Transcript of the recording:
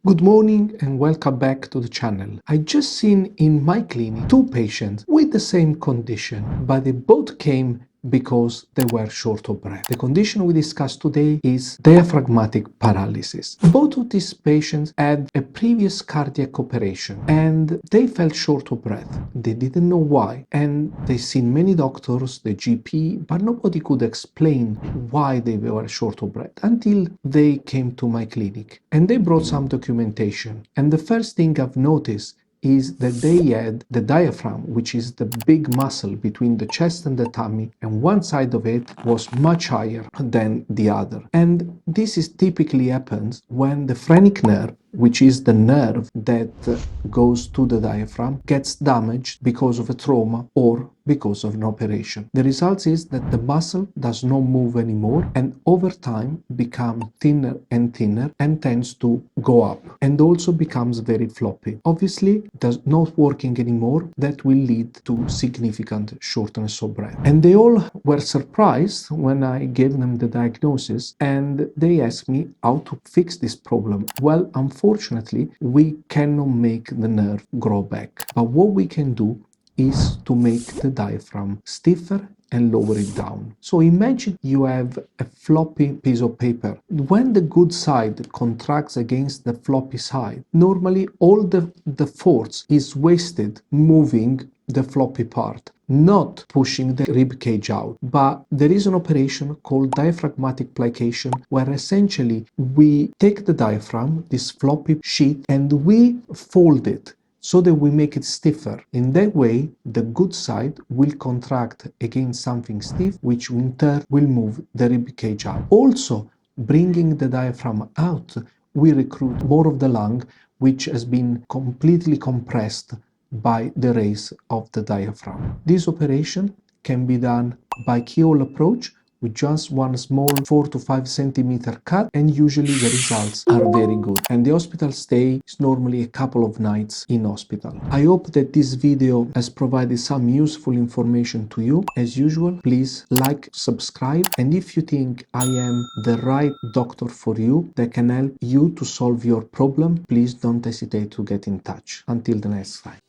Good morning and welcome back to the channel. I just seen in my clinic two patients with the same condition, but they both came because they were short of breath. The condition we discussed today is diaphragmatic paralysis. Both of these patients had a previous cardiac operation and they felt short of breath. They didn't know why, and they seen many doctors, the GP, but nobody could explain why they were short of breath until they came to my clinic and they brought some documentation. And the first thing I've noticed is that they had the diaphragm, which is the big muscle between the chest and the tummy, and one side of it was much higher than the other. And this is typically happens when the phrenic nerve, which is the nerve that goes to the diaphragm, gets damaged because of a trauma or because of an operation. The result is that the muscle does not move anymore and over time becomes thinner and thinner and tends to go up and also becomes very floppy. Obviously, does not working anymore, that will lead to significant shortness of breath. And they all were surprised when I gave them the diagnosis and they asked me how to fix this problem. Well, unfortunately, we cannot make the nerve grow back. But what we can do is to make the diaphragm stiffer and lower it down. So imagine you have a floppy piece of paper. When the good side contracts against the floppy side, normally all the force is wasted moving the floppy part, not pushing the rib cage out. But there is an operation called diaphragmatic plication where essentially we take the diaphragm, this floppy sheet, and we fold it so that we make it stiffer. In that way, the good side will contract against something stiff, which in turn will move the rib cage out. Also, bringing the diaphragm out, we recruit more of the lung, which has been completely compressed by the raise of the diaphragm. This operation can be done by keyhole approach with just one small 4 to 5 centimeter cut, and usually the results are very good. And the hospital stay is normally a couple of nights in hospital. I hope that this video has provided some useful information to you. As usual, please like, subscribe, and if you think I am the right doctor for you that can help you to solve your problem, please don't hesitate to get in touch. Until the next time.